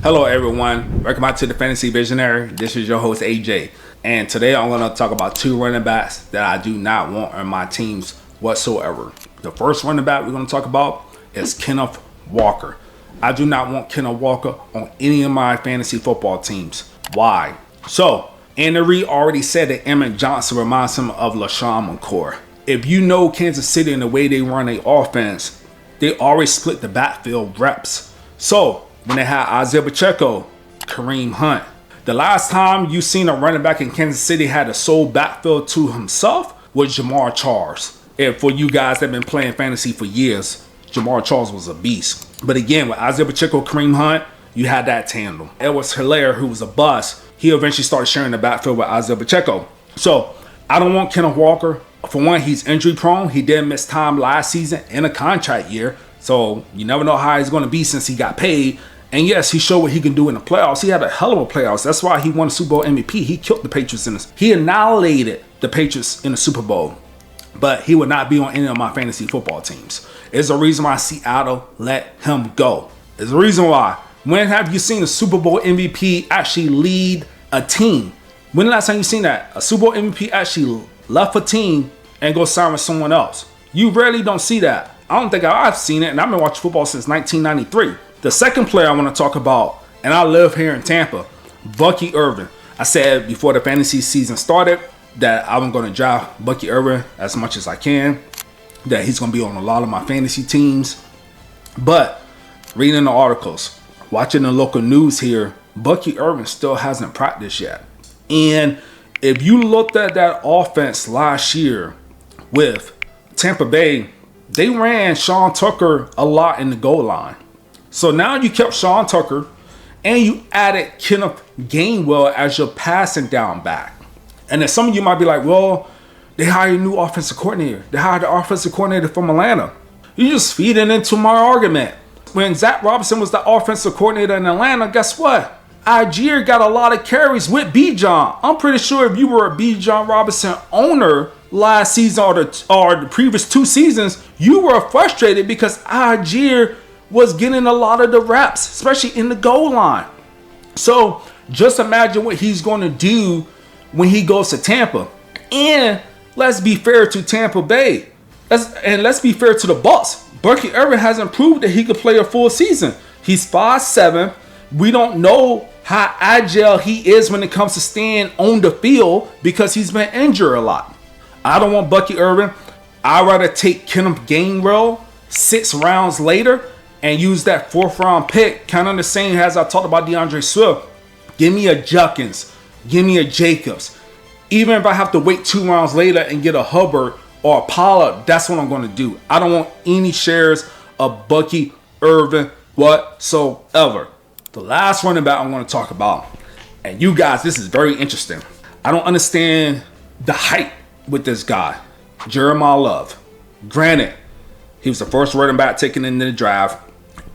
Hello everyone, welcome back to the Fantasy Visionary. This is your host AJ, and today I'm going to talk about two running backs that I do not want on my teams whatsoever. The first running back we're going to talk about is Kenneth Walker. I do not want Kenneth Walker on any of my fantasy football teams. Why? So, Andy Reid already said that Emmett Johnson reminds him of LaShawn McCoy. If you know Kansas City and the way they run their offense, they always split the backfield reps. So, when they had Isaiah Pacheco, Kareem Hunt, the last time you seen a running back in Kansas City had a sole backfield to himself was Jamar Charles. And for you guys that have been playing fantasy for years, Jamar Charles was a beast. But again, with Isaiah Pacheco, Kareem Hunt, you had that tandem. Edwards-Helaire, who was a bust, he eventually started sharing the backfield with Isaiah Pacheco. So I don't want Kenneth Walker. For one, he's injury prone. He did miss time last season in a contract year. So you never know how he's going to be since he got paid. And yes, he showed what he can do in the playoffs. He had a hell of a playoffs. That's why he won the Super Bowl MVP. He killed the Patriots in this. He annihilated the Patriots in the Super Bowl. But he would not be on any of my fantasy football teams. There's a reason why Seattle let him go. There's a reason why. When have you seen a Super Bowl MVP actually lead a team? When the last time you seen that? A Super Bowl MVP actually left a team and go sign with someone else. You rarely don't see that. I don't think I've seen it, and I've been watching football since 1993. The second player I want to talk about, and I live here in Tampa, Bucky Irving. I said before the fantasy season started that I'm going to draft Bucky Irving as much as I can, that he's going to be on a lot of my fantasy teams. But reading the articles, watching the local news here, Bucky Irving still hasn't practiced yet. And if you looked at that offense last year with Tampa Bay, they ran Sean Tucker a lot in the goal line. So now you kept Sean Tucker and you added Kenneth Gainwell as your passing down back. And then some of you might be like, well, they hired a new offensive coordinator. They hired the offensive coordinator from Atlanta. You just feeding into my argument. When Zach Robinson was the offensive coordinator in Atlanta, guess what? Algier got a lot of carries with Bijan. I'm pretty sure if you were a Bijan Robinson owner last season or the previous two seasons, you were frustrated because Algier was getting a lot of the reps, especially in the goal line. So just imagine what he's going to do when he goes to Tampa. And let's be fair to Tampa Bay. Let's be fair to the Bucs. Bucky Irving hasn't proved that he could play a full season. He's 5'7". We don't know how agile he is when it comes to staying on the field because he's been injured a lot. I don't want Bucky Irving. I'd rather take Kenneth Gainwell 6 rounds later and use that 4th round pick, kind of the same as I talked about DeAndre Swift. Give me a Juckins. Give me a Jacobs. Even if I have to wait 2 rounds later and get a Hubbard or a Pollard, that's what I'm going to do. I don't want any shares of Bucky Irving whatsoever. The last running back I'm going to talk about, and you guys, this is very interesting. I don't understand the hype with this guy, Jeremiah Love. Granted, he was the first running back taken in the draft.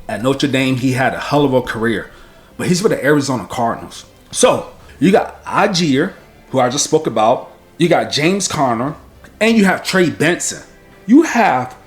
At Notre Dame, he had a hell of a career. But he's with the Arizona Cardinals. So, you got Algier, who I just spoke about. You got James Conner. And you have Trey Benson. You have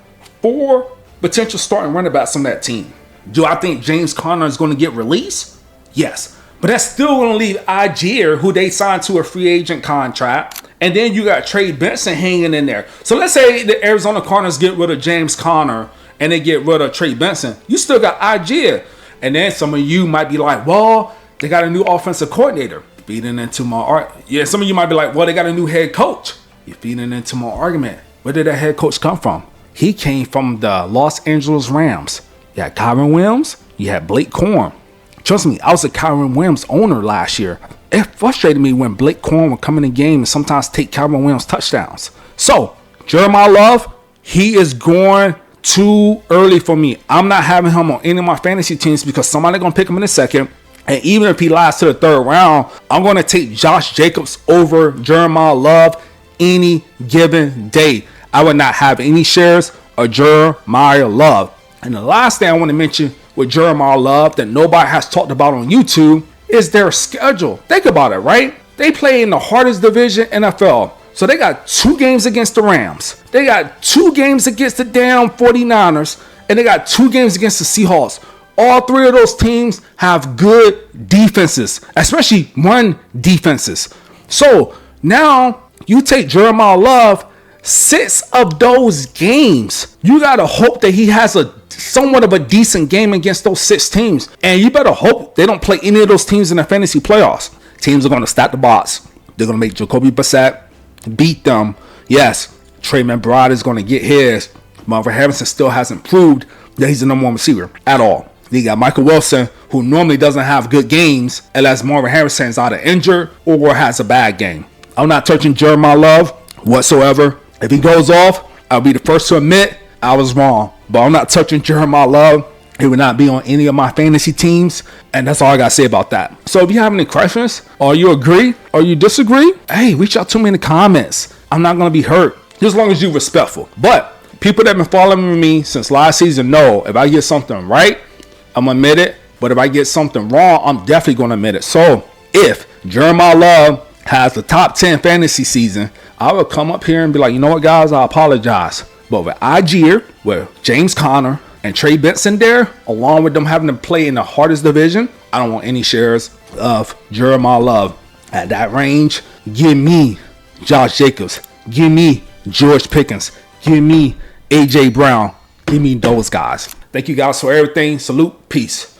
4 potential starting running backs on that team. Do I think James Conner is going to get released? Yes. But that's still going to leave Algier, who they signed to a free agent contract. And then you got Trey Benson hanging in there. So let's say the Arizona Cardinals get rid of James Conner and they get rid of Trey Benson. You still got Algier. And then some of you might be like, well, they got a new offensive coordinator. Feeding into my argument. Yeah, some of you might be like, well, they got a new head coach. You're feeding into my argument. Where did that head coach come from? He came from the Los Angeles Rams. You had Kyron Williams. You had Blake Corum. Trust me, I was a Kyron Williams owner last year. It frustrated me when Blake Corum would come in the game and sometimes take Kyron Williams touchdowns. So, Jeremiah Love, he is going too early for me. I'm not having him on any of my fantasy teams because somebody's going to pick him in a second. And even if he lasts to the 3rd round, I'm going to take Josh Jacobs over Jeremiah Love any given day. I would not have any shares of Jeremiah Love. And the last thing I want to mention with Jeremiah Love that nobody has talked about on YouTube is their schedule. Think about it, right? They play in the hardest division in NFL. So they got 2 games against the Rams. They got 2 games against the damn 49ers. And they got 2 games against the Seahawks. All three of those teams have good defenses, especially run defenses. So now you take Jeremiah Love, 6 of those games, you got to hope that he has a somewhat of a decent game against those 6 teams. And you better hope they don't play any of those teams in the fantasy playoffs. Teams are going to stack the box. They're going to make Jacoby Brissett beat them. Yes, Trey McBride is going to get his. Marvin Harrison still hasn't proved that he's the number 1 receiver at all. You got Michael Wilson, who normally doesn't have good games unless Marvin Harrison is either injured or has a bad game. I'm not touching Jeremiah Love whatsoever. If he goes off, I'll be the first to admit I was wrong. But I'm not touching Jeremiah Love. He would not be on any of my fantasy teams. And that's all I got to say about that. So if you have any questions, or you agree, or you disagree, hey, reach out to me in the comments. I'm not going to be hurt, just as long as you're respectful. But people that have been following me since last season know if I get something right, I'm going to admit it. But if I get something wrong, I'm definitely going to admit it. So if Jeremiah Love has the top 10 fantasy season, I will come up here and be like, you know what, guys, I apologize. But with Algier, with James Conner, and Trey Benson there, along with them having to play in the hardest division, I don't want any shares of Jeremiah Love. At that range, give me Josh Jacobs. Give me George Pickens. Give me A.J. Brown. Give me those guys. Thank you guys for everything. Salute. Peace.